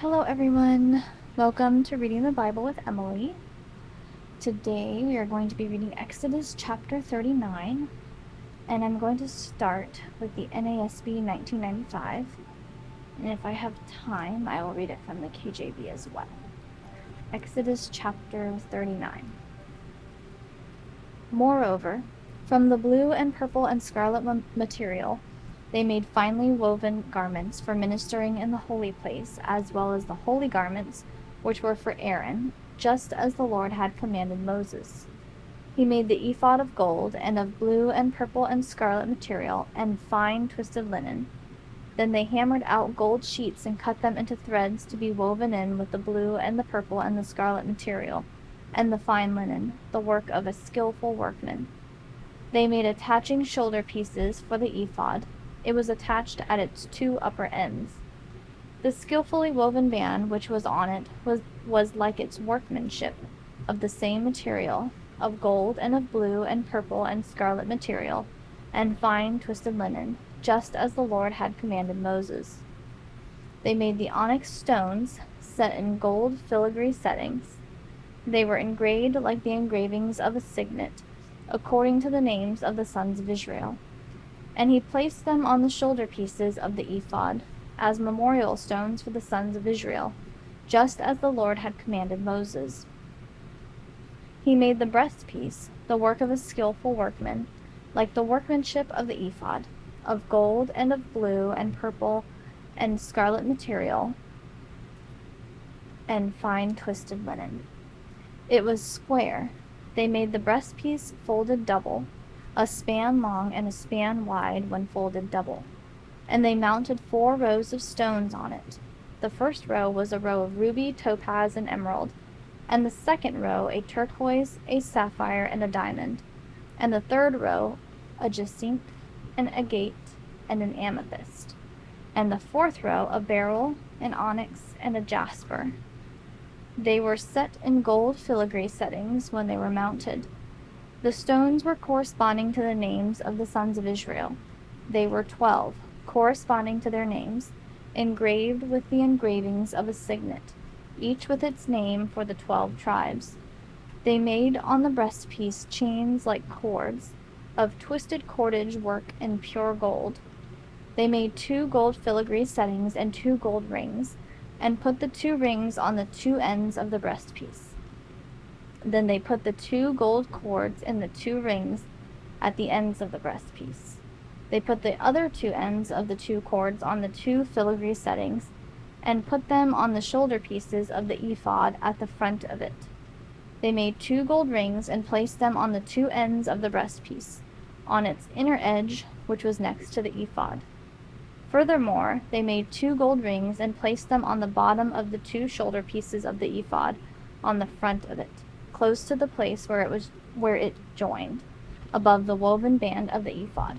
Hello, everyone. Welcome to Reading the Bible with Emily. Today we are going to be reading Exodus chapter 39, and I'm going to start with the NASB 1995. And if I have time, I will read it from the KJV as well. Exodus chapter 39. Moreover, from the blue and purple and scarlet material, they made finely woven garments for ministering in the holy place, as well as the holy garments, which were for Aaron, just as the Lord had commanded Moses. He made the ephod of gold, and of blue and purple and scarlet material, and fine twisted linen. Then they hammered out gold sheets and cut them into threads to be woven in with the blue and the purple and the scarlet material, and the fine linen, the work of a skillful workman. They made attaching shoulder pieces for the ephod. It was attached at its two upper ends. The skillfully woven band which was on it was like its workmanship, of the same material, of gold and of blue and purple and scarlet material, and fine twisted linen, just as the Lord had commanded Moses. They made the onyx stones, set in gold filigree settings. They were engraved like the engravings of a signet, according to the names of the sons of Israel. And he placed them on the shoulder pieces of the ephod, as memorial stones for the sons of Israel, just as the Lord had commanded Moses. He made the breastpiece, the work of a skillful workman, like the workmanship of the ephod, of gold and of blue and purple and scarlet material, and fine twisted linen. It was square. They made the breastpiece folded double, a span long and a span wide when folded double. And they mounted 4 rows of stones on it. The first row was a row of ruby, topaz, and emerald, and the second row a turquoise, a sapphire, and a diamond, and the third row a jacinth, an agate, and an amethyst, and the fourth row a beryl, an onyx, and a jasper. They were set in gold filigree settings when they were mounted. The stones were corresponding to the names of the sons of Israel. They were 12, corresponding to their names, engraved with the engravings of a signet, each with its name for the 12 tribes. They made on the breastpiece chains like cords, of twisted cordage work in pure gold. They made 2 gold filigree settings and 2 gold rings, and put the 2 rings on the 2 ends of the breastpiece. Then they put the 2 gold cords in the 2 rings at the ends of the breastpiece. They put the other 2 ends of the 2 cords on the 2 filigree settings, and put them on the shoulder pieces of the ephod at the front of it. They made 2 gold rings and placed them on the 2 ends of the breastpiece, on its inner edge, which was next to the ephod. Furthermore, they made 2 gold rings and placed them on the bottom of the 2 shoulder pieces of the ephod, on the front of it, close to the place where it joined, above the woven band of the ephod.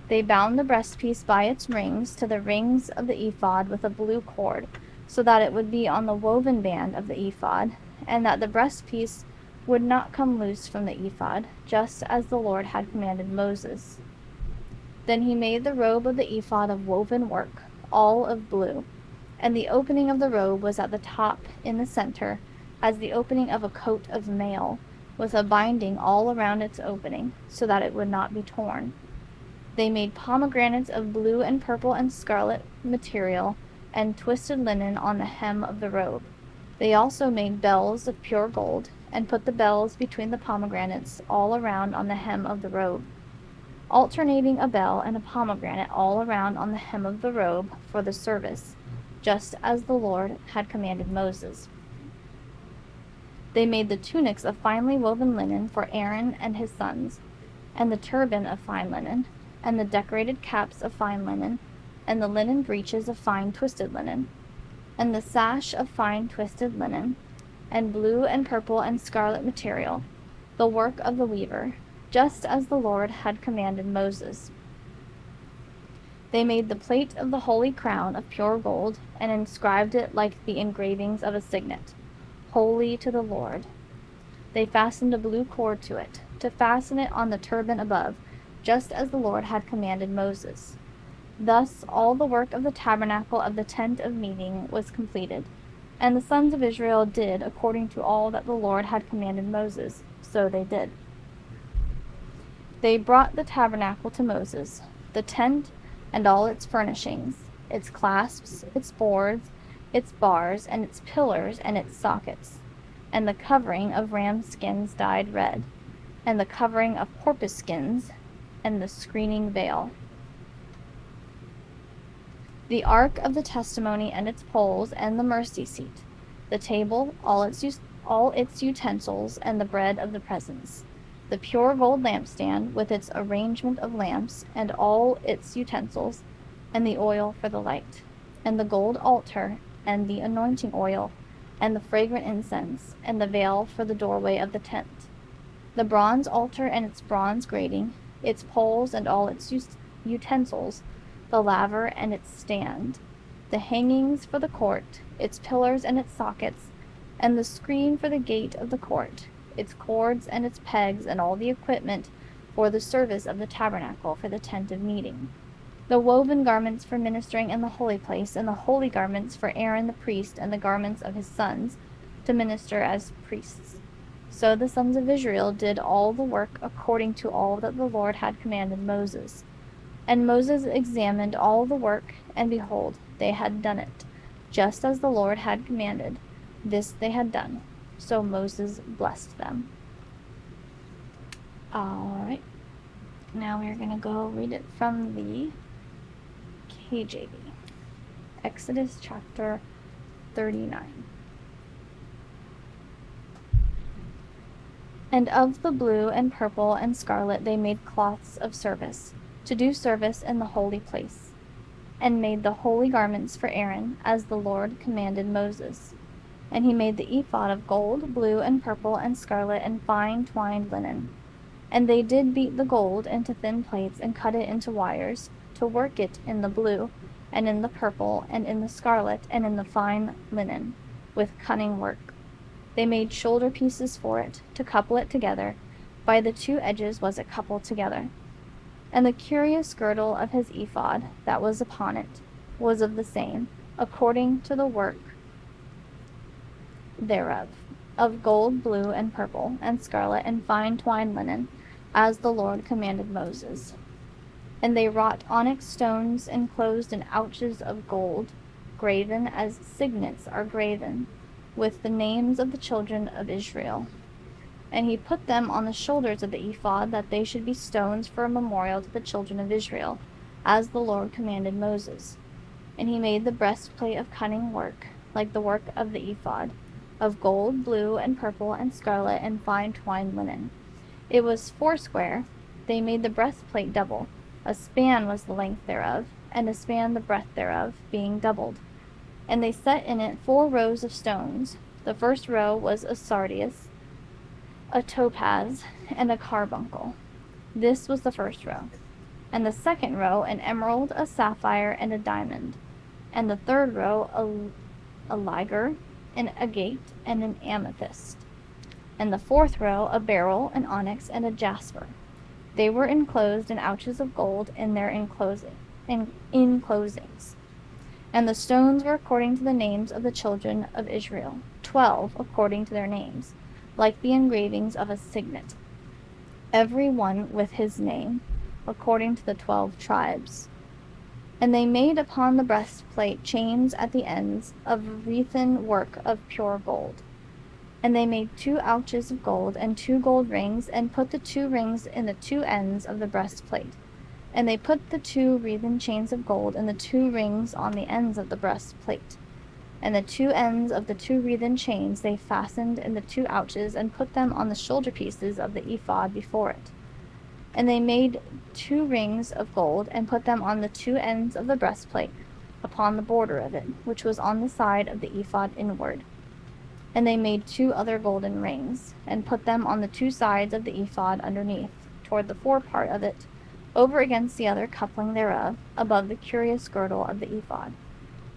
They bound the breastpiece by its rings to the rings of the ephod with a blue cord, so that it would be on the woven band of the ephod, and that the breastpiece would not come loose from the ephod, just as the Lord had commanded Moses. Then he made the robe of the ephod of woven work, all of blue, and the opening of the robe was at the top in the center, as the opening of a coat of mail, with a binding all around its opening, so that it would not be torn. They made pomegranates of blue and purple and scarlet material, and twisted linen on the hem of the robe. They also made bells of pure gold, and put the bells between the pomegranates all around on the hem of the robe, alternating a bell and a pomegranate all around on the hem of the robe for the service, just as the Lord had commanded Moses. They made the tunics of finely woven linen for Aaron and his sons, and the turban of fine linen, and the decorated caps of fine linen, and the linen breeches of fine twisted linen, and the sash of fine twisted linen, and blue and purple and scarlet material, the work of the weaver, just as the Lord had commanded Moses. They made the plate of the holy crown of pure gold, and inscribed it like the engravings of a signet, holy to the Lord. They fastened a blue cord to it, to fasten it on the turban above, just as the Lord had commanded Moses. Thus all the work of the tabernacle of the tent of meeting was completed. And the sons of Israel did according to all that the Lord had commanded Moses. So they did. They brought the tabernacle to Moses, the tent and all its furnishings, its clasps, its boards, its bars, and its pillars and its sockets, and the covering of ram skins dyed red, and the covering of porpoise skins, and the screening veil. The ark of the testimony and its poles, and the mercy seat, the table, all its utensils, and the bread of the presence, the pure gold lampstand with its arrangement of lamps, and all its utensils, and the oil for the light, and the gold altar, and the anointing oil, and the fragrant incense, and the veil for the doorway of the tent, the bronze altar and its bronze grating, its poles and all its utensils, the laver and its stand, the hangings for the court, its pillars and its sockets, and the screen for the gate of the court, its cords and its pegs, and all the equipment for the service of the tabernacle for the tent of meeting, the woven garments for ministering in the holy place, and the holy garments for Aaron the priest, and the garments of his sons to minister as priests. So the sons of Israel did all the work according to all that the Lord had commanded Moses. And Moses examined all the work, and behold, they had done it, just as the Lord had commanded. This they had done. So Moses blessed them. All right. Now we're going to go read it from the KJV. Exodus chapter 39. And of the blue and purple and scarlet they made cloths of service, to do service in the holy place, and made the holy garments for Aaron, as the Lord commanded Moses. And he made the ephod of gold, blue, and purple, and scarlet, and fine twined linen. And they did beat the gold into thin plates, and cut it into wires, to work it in the blue, and in the purple, and in the scarlet, and in the fine linen, with cunning work. They made shoulder pieces for it, to couple it together. By the two edges was it coupled together. And the curious girdle of his ephod that was upon it was of the same, according to the work thereof, of gold, blue, and purple, and scarlet, and fine twined linen, as the Lord commanded Moses. And they wrought onyx stones enclosed in ouches of gold, graven as signets are graven, with the names of the children of Israel. And he put them on the shoulders of the ephod, that they should be stones for a memorial to the children of Israel, as the Lord commanded Moses. And he made the breastplate of cunning work, like the work of the ephod, of gold, blue, and purple, and scarlet, and fine twined linen. It was foursquare. They made the breastplate double. A span was the length thereof, and a span the breadth thereof, being doubled. And they set in it 4 rows of stones. The first row was a sardius, a topaz, and a carbuncle. This was the first row. And the second row an emerald, a sapphire, and a diamond. And the third row a ligure, an agate, and an amethyst. And the fourth row a beryl, an onyx, and a jasper. They were enclosed in ouches of gold in their enclosings. And the stones were according to the names of the children of Israel, 12 according to their names, like the engravings of a signet, every one with his name, according to the 12 tribes. And they made upon the breastplate chains at the ends of wreathen work of pure gold. And they made 2 ouches of gold, and 2 gold rings, and put the 2 rings in the 2 ends of the breastplate. And they put the 2 wreathen chains of gold in the 2 rings on the ends of the breastplate. And the 2 ends of the 2 wreathen chains they fastened in the 2 ouches, and put them on the shoulder pieces of the ephod before it. And they made 2 rings of gold, and put them on the 2 ends of the breastplate, upon the border of it, which was on the side of the ephod inward. And they made 2 other golden rings, and put them on the 2 sides of the ephod underneath, toward the forepart of it, over against the other coupling thereof, above the curious girdle of the ephod.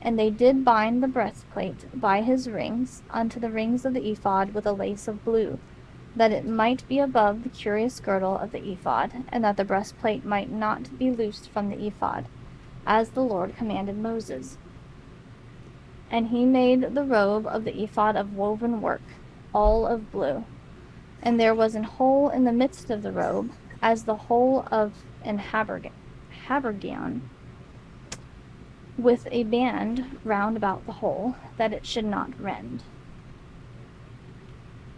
And they did bind the breastplate by his rings unto the rings of the ephod with a lace of blue, that it might be above the curious girdle of the ephod, and that the breastplate might not be loosed from the ephod. as the Lord commanded Moses. And he made the robe of the ephod of woven work, all of blue. And there was an hole in the midst of the robe, as the hole of an habergeon, with a band round about the hole, that it should not rend.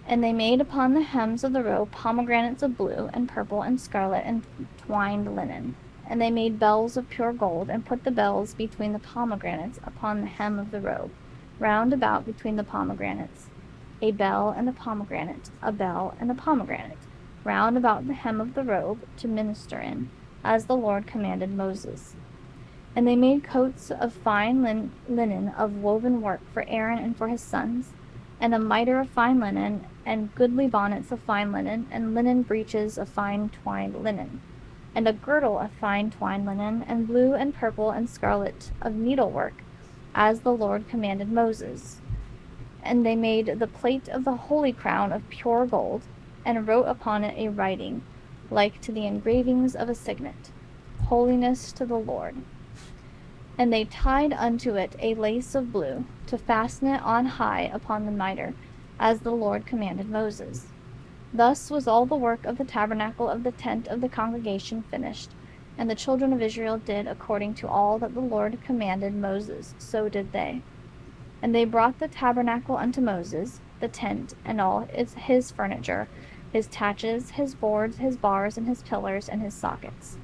And they made upon the hems of the robe pomegranates of blue and purple and scarlet and twined linen. And they made bells of pure gold, and put the bells between the pomegranates upon the hem of the robe, round about between the pomegranates, a bell and a pomegranate, a bell and a pomegranate, round about the hem of the robe, to minister in, as the Lord commanded Moses. And they made coats of fine linen of woven work for Aaron and for his sons, and a mitre of fine linen, and goodly bonnets of fine linen, and linen breeches of fine twined linen, and a girdle of fine twined linen, and blue and purple and scarlet of needlework, as the Lord commanded Moses. And they made the plate of the holy crown of pure gold, and wrote upon it a writing, like to the engravings of a signet, Holiness to the Lord. And they tied unto it a lace of blue, to fasten it on high upon the mitre, as the Lord commanded Moses. Thus was all the work of the tabernacle of the tent of the congregation finished, and the children of Israel did according to all that the Lord commanded Moses, so did they. And they brought the tabernacle unto Moses, the tent, and all his furniture, his taches, his boards, his bars, and his pillars, and his sockets,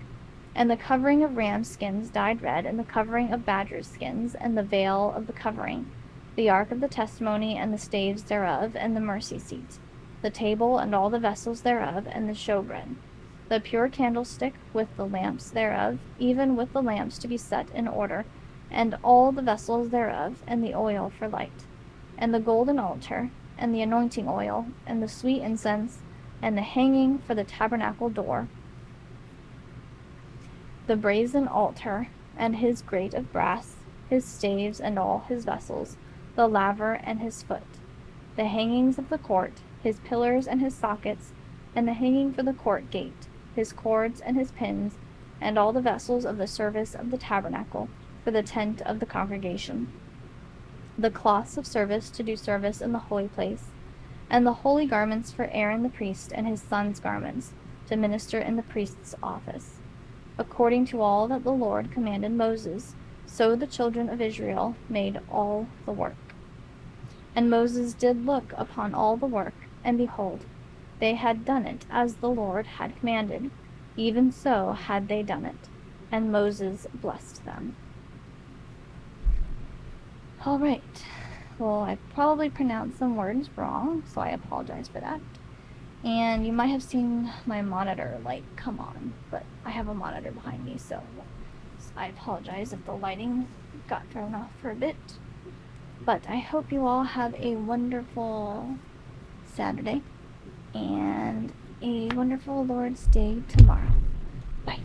and the covering of ram skins dyed red, and the covering of badger skins, and the veil of the covering, the ark of the testimony, and the staves thereof, and the mercy seat, the table, and all the vessels thereof, and the showbread, the pure candlestick with the lamps thereof, even with the lamps to be set in order, and all the vessels thereof, and the oil for light, and the golden altar, and the anointing oil, and the sweet incense, and the hanging for the tabernacle door, the brazen altar, and his grate of brass, his staves, and all his vessels, the laver and his foot, the hangings of the court, his pillars and his sockets, and the hanging for the court gate, his cords and his pins, and all the vessels of the service of the tabernacle, for the tent of the congregation, the cloths of service to do service in the holy place, and the holy garments for Aaron the priest and his sons' garments, to minister in the priest's office. According to all that the Lord commanded Moses, so the children of Israel made all the work. And Moses did look upon all the work, and behold, they had done it as the Lord had commanded, even so had they done it. And Moses blessed them. All right. Well, I probably pronounced some words wrong, so I apologize for that. And you might have seen my monitor light come on, but I have a monitor behind me, so I apologize if the lighting got thrown off for a bit. But I hope you all have a wonderful Saturday and a wonderful Lord's Day tomorrow. Bye.